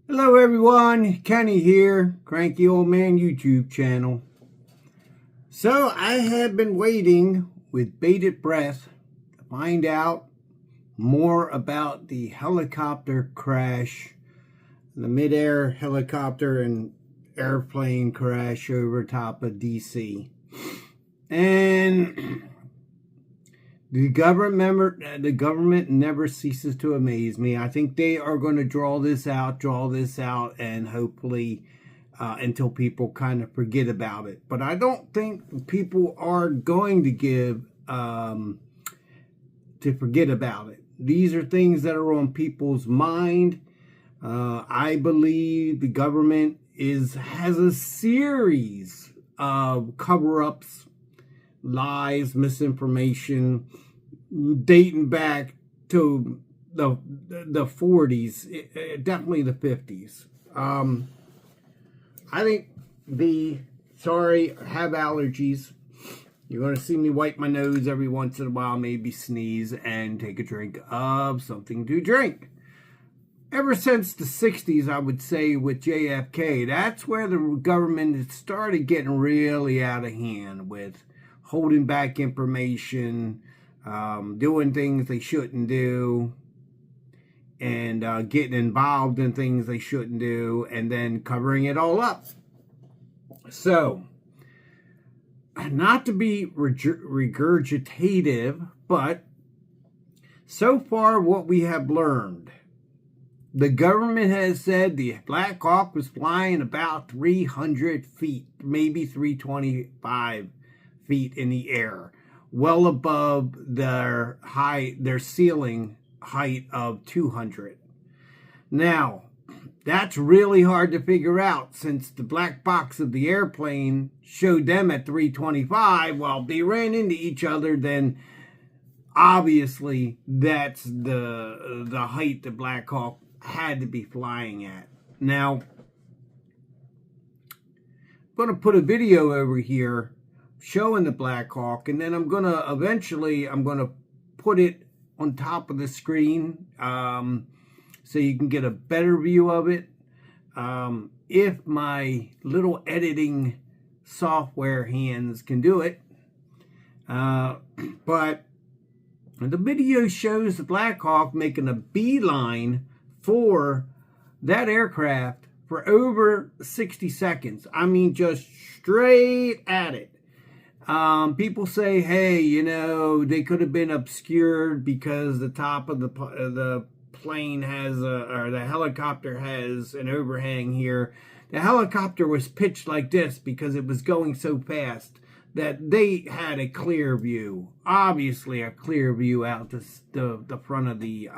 Hello everyone, Kenny here, Cranky Old Man YouTube channel. So I have been waiting with bated breath to find out more about the helicopter crash, the mid-air helicopter and airplane crash over top of DC. And the government never ceases to amaze me. I think they are going to draw this out, and hopefully until people kind of forget about it. But I don't think people are going to forget about it. These are things that are on people's mind. I believe the government has a series of cover-ups, lies, misinformation, dating back to the 40s, definitely the 50s. I think sorry, I have allergies. You're going to see me wipe my nose every once in a while, maybe sneeze, and take a drink of something to drink. Ever since the 60s, I would say, with JFK, that's where the government started getting really out of hand with holding back information, doing things they shouldn't do, and getting involved in things they shouldn't do, and then covering it all up. So, not to be regurgitative, but so far what we have learned, the government has said the Blackhawk was flying about 300 feet, maybe 325 feet in the air, well above their ceiling height of 200. Now, that's really hard to figure out, since the black box of the airplane showed them at 325. Well, if they ran into each other, then obviously that's the height the Blackhawk had to be flying at. Now, I'm going to put a video over here showing the Blackhawk, and then I'm going to put it on top of the screen so you can get a better view of it. If my little editing software hands can do it. But the video shows the Blackhawk making a beeline for that aircraft for over 60 seconds. I mean, just straight at it. People say, hey, they could have been obscured because the top of the plane or the helicopter has an overhang here. The helicopter was pitched like this because it was going so fast that they had a clear view. Obviously, a clear view out the front of the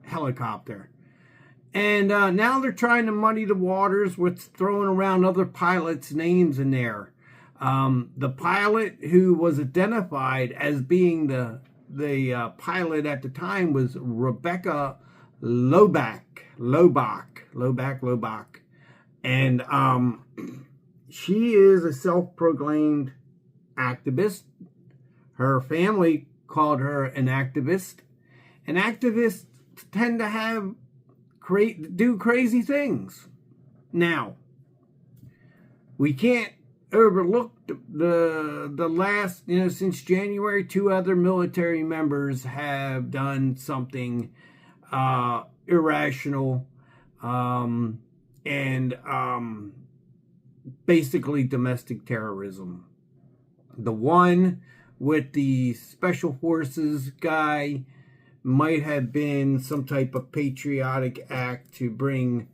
helicopter. And now they're trying to muddy the waters with throwing around other pilots' names in there. The pilot who was identified as being the pilot at the time was Rebecca Lobach. And she is a self-proclaimed activist. Her family called her an activist. And activists tend to do crazy things. Now, we can't overlook the last, since January, 2 other military members have done something irrational and basically domestic terrorism. The one with the special forces guy might have been some type of patriotic act to bring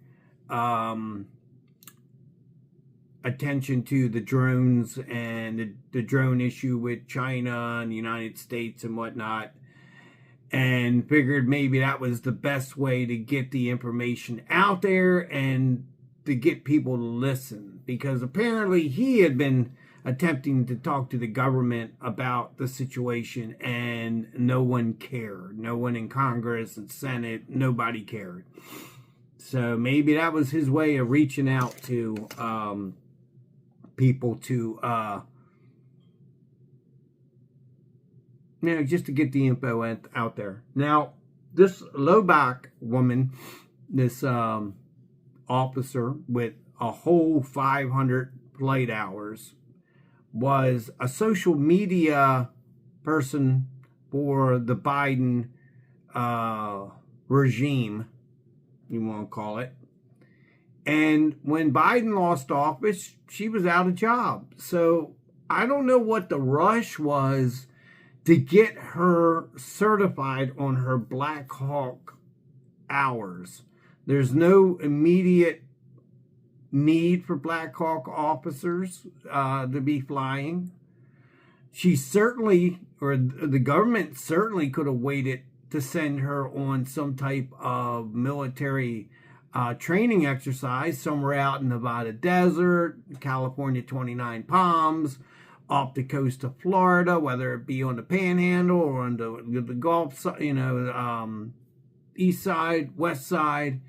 attention to the drones and the drone issue with China and the United States and whatnot, and figured maybe that was the best way to get the information out there and to get people to listen, because apparently he had been attempting to talk to the government about the situation and no one cared. No one in Congress and Senate, nobody cared. So maybe that was his way of reaching out to people to just to get the info out there. Now, this Lobach woman this officer with a whole 500 flight hours, was a social media person for the Biden regime, you want to call it. And when Biden lost office, she was out of job. So I don't know what the rush was to get her certified on her Blackhawk hours. There's no immediate need for Blackhawk officers to be flying. She certainly, or the government certainly could have waited to send her on some type of military training exercise somewhere out in Nevada desert, California 29 Palms, off the coast of Florida, whether it be on the Panhandle or on the Gulf, east side, west side,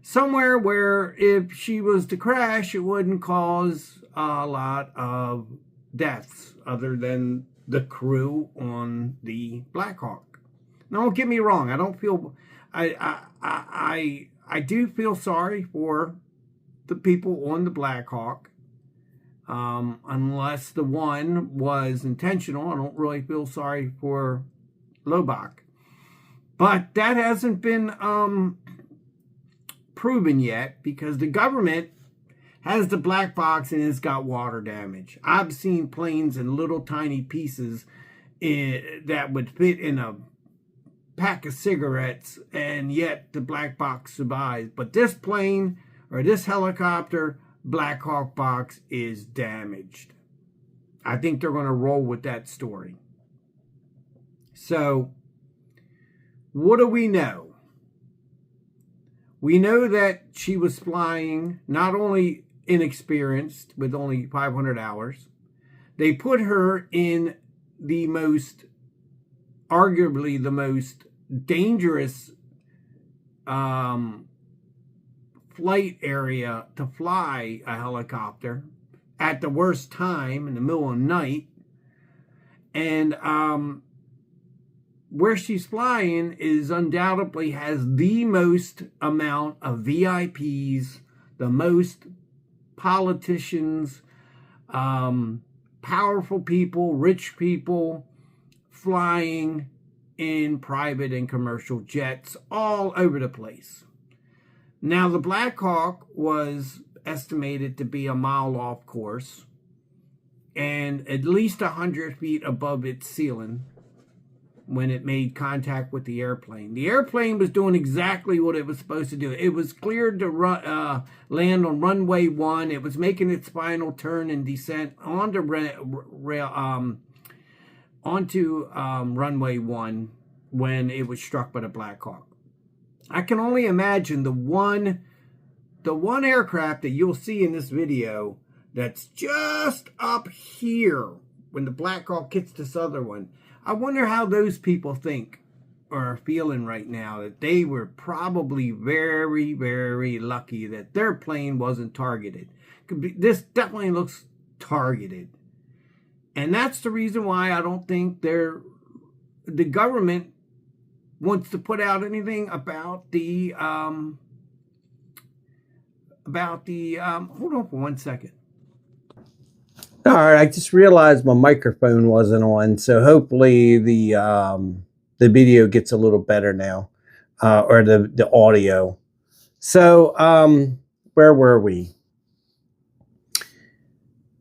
somewhere where if she was to crash, it wouldn't cause a lot of deaths other than the crew on the Blackhawk. Now, don't get me wrong. I don't feel, I do feel sorry for the people on the Blackhawk. Unless the one was intentional, I don't really feel sorry for Lobach. But that hasn't been proven yet, because the government has the black box and it's got water damage. I've seen planes in little tiny pieces that would fit in a pack of cigarettes, and yet the black box survives. But this plane, or this helicopter, Blackhawk box, is damaged. I think they're going to roll with that story. So, what do we know? We know that she was flying, not only inexperienced with only 500 hours, they put her in the most, arguably the most dangerous flight area to fly a helicopter at the worst time in the middle of the night. And where she's flying is undoubtedly has the most amount of VIPs, the most politicians, powerful people, rich people flying in private and commercial jets all over the place. Now, the Blackhawk was estimated to be a mile off course and at least 100 feet above its ceiling when it made contact with the airplane. The airplane was doing exactly what it was supposed to do. It was cleared to land on runway 1. It was making its final turn and descent onto runway 1 when it was struck by the Blackhawk. I can only imagine the one aircraft that you'll see in this video that's just up here when the Blackhawk hits this other one. I wonder how those people think or are feeling right now, that they were probably very, very lucky that their plane wasn't targeted. This definitely looks targeted. And that's the reason why I don't think the government wants to put out anything about the hold on for 1 second. All right, I just realized my microphone wasn't on, so hopefully the video gets a little better now, or the audio. So where were we?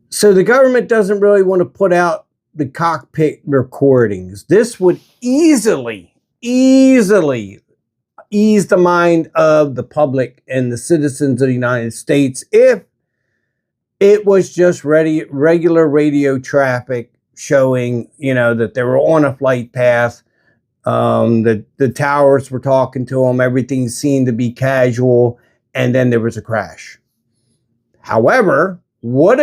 So the government doesn't really want to put out the cockpit recordings. This would easily ease the mind of the public and the citizens of the United States if it was just regular radio traffic showing, that they were on a flight path, that the towers were talking to them, everything seemed to be casual, and then there was a crash. However, what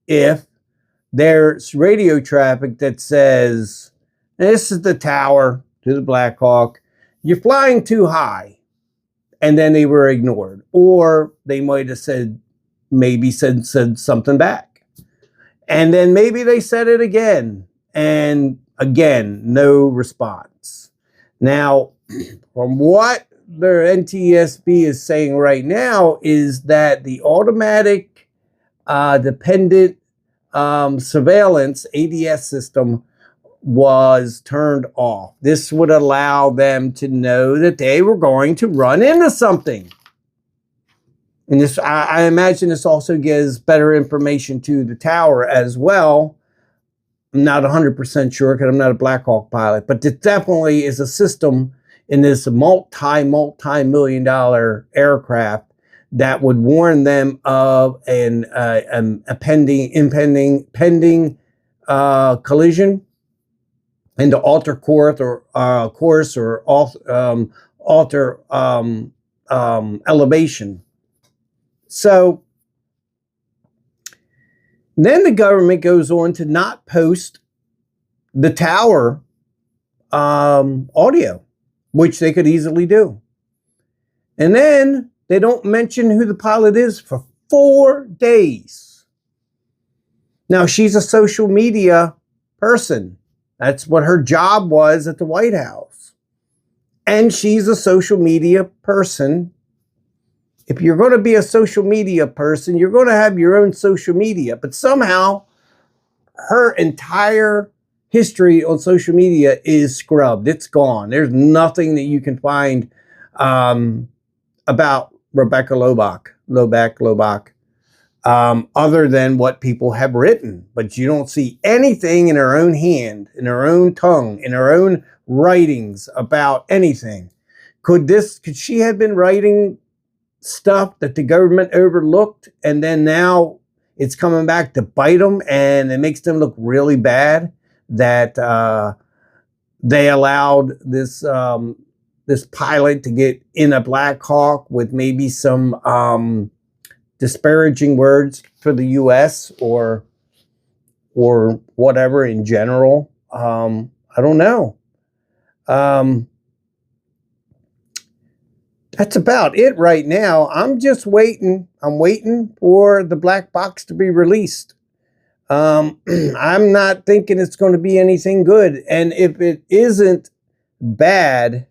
if there's radio traffic that says, this is the tower to the Blackhawk, you're flying too high, and then they were ignored, or they might have said something back, and then maybe they said it again, and again, no response. Now, from what their NTSB is saying right now is that the automatic dependent surveillance ADS system was turned off. This would allow them to know that they were going to run into something. And this, I imagine this also gives better information to the tower as well. I'm not 100% sure because I'm not a Blackhawk pilot, but it definitely is a system in this multi-million dollar aircraft that would warn them of a pending collision, and to alter course or alter elevation. So then the government goes on to not post the tower audio, which they could easily do. And then they don't mention who the pilot is for 4 days. Now, she's a social media person. That's what her job was at the White House. And she's a social media person. If you're going to be a social media person, you're going to have your own social media. But somehow, her entire history on social media is scrubbed. It's gone. There's nothing that you can find about Rebecca Lobach, other than what people have written. But you don't see anything in her own hand, in her own tongue, in her own writings about anything. Could she have been writing stuff that the government overlooked, and then now it's coming back to bite them, and it makes them look really bad that they allowed this pilot to get in a Blackhawk with maybe some disparaging words for the U.S. or whatever in general. I don't know. That's about it right now. I'm just waiting. I'm waiting for the black box to be released. I'm not thinking it's going to be anything good. And if it isn't bad,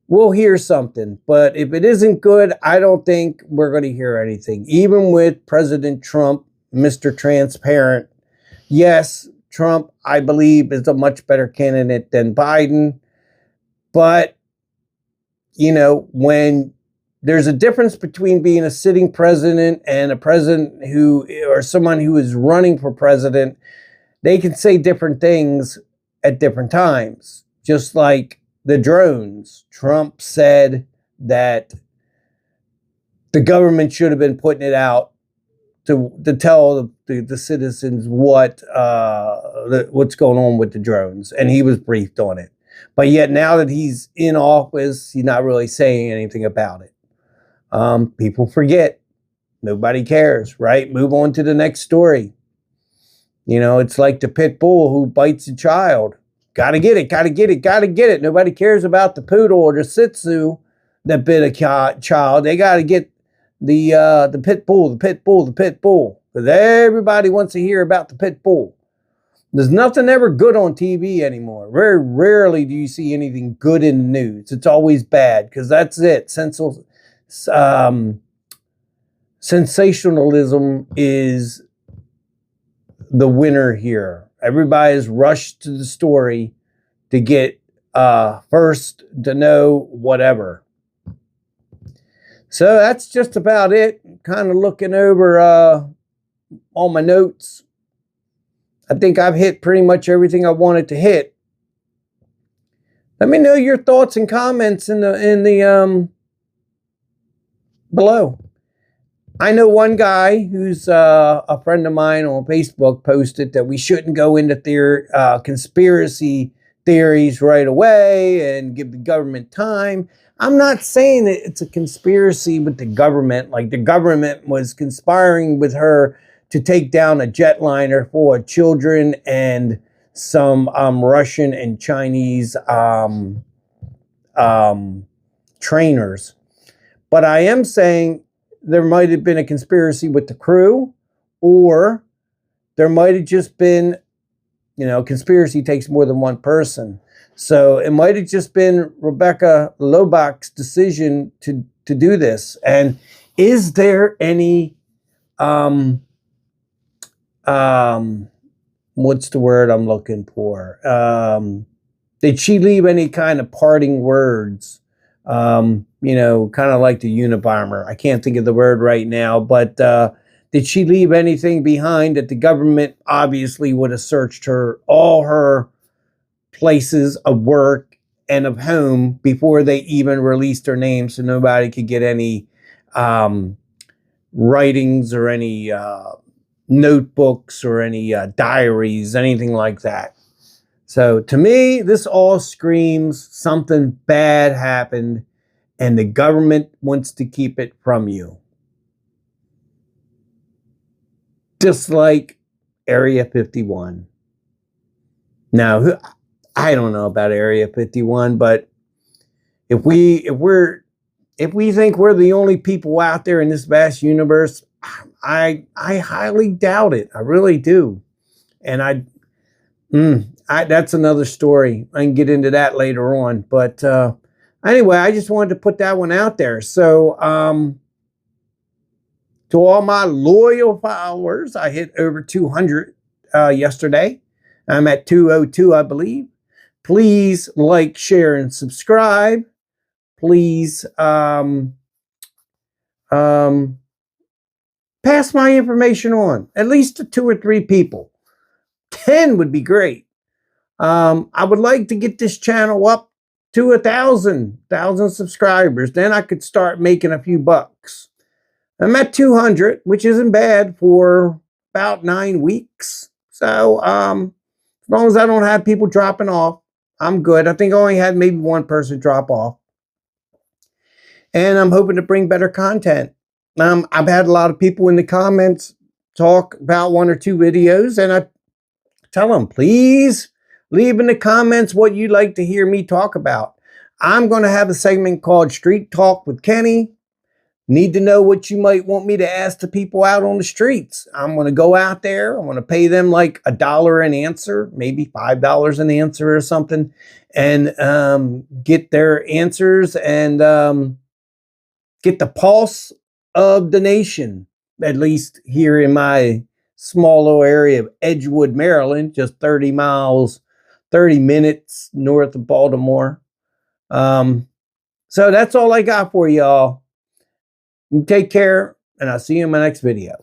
we'll hear something. But if it isn't good, I don't think we're going to hear anything. Even with President Trump, Mr. Transparent. Yes, Trump, I believe, is a much better candidate than Biden. But you know, when there's a difference between being a sitting president and a president or someone who is running for president, they can say different things at different times. Just like the drones. Trump said that the government should have been putting it out to tell the citizens what's going on with the drones. And he was briefed on it. But yet now that he's in office, he's not really saying anything about it. People forget. Nobody cares, right? Move on to the next story. You know, it's like the pit bull who bites a child. Gotta get it, gotta get it, gotta get it. Nobody cares about the poodle or the Shih Tzu that bit a child. They gotta get the pit bull, the pit bull, the pit bull. Because everybody wants to hear about the pit bull. There's nothing ever good on TV anymore. Very rarely do you see anything good in the news. It's always bad because that's it. Sensationalism is the winner here. Everybody's rushed to the story to get first to know whatever. So that's just about it. Kind of looking over all my notes. I think I've hit pretty much everything I wanted to hit. Let me know your thoughts and comments in the below. I know one guy who's a friend of mine on Facebook posted that we shouldn't go into conspiracy theories right away and give the government time. I'm not saying that it's a conspiracy with the government, like the government was conspiring with her to take down a jetliner full of children and some Russian and Chinese trainers. But I am saying there might have been a conspiracy with the crew, or there might have just been, conspiracy takes more than one person. So it might have just been Rebecca Lobach's decision to do this. And is there any what's the word I'm looking for? Did she leave any kind of parting words? You know, kind of like the Unabomber. I can't think of the word right now, but did she leave anything behind that the government obviously would have searched all her places of work and of home before they even released her name, so nobody could get any writings or any notebooks or any diaries, anything like that. So to me, this all screams something bad happened and the government wants to keep it from you. Just like Area 51. Now, I don't know about Area 51, but if we think we're the only people out there in this vast universe, I highly doubt it. I really do. And that's another story. I can get into that later on. But anyway, I just wanted to put that one out there. So to all my loyal followers, I hit over 200 yesterday. I'm at 202, I believe. Please like, share, and subscribe. Please pass my information on, at least to 2 or 3 people. 10 would be great. I would like to get this channel up to 1,000 subscribers. Then I could start making a few bucks. I'm at 200, which isn't bad for about 9 weeks. So as long as I don't have people dropping off, I'm good. I think I only had maybe 1 person drop off. And I'm hoping to bring better content. I've had a lot of people in the comments talk about 1 or 2 videos, and I tell them, please leave in the comments what you'd like to hear me talk about. I'm going to have a segment called Street Talk with Kenny. Need to know what you might want me to ask the people out on the streets. I'm going to go out there. I'm going to pay them like $1 an answer, maybe $5 an answer or something, and get their answers and get the pulse of the nation, at least here in my small little area of Edgewood, Maryland, just 30 minutes north of Baltimore. So that's all I got for y'all. Take care, and I'll see you in my next video.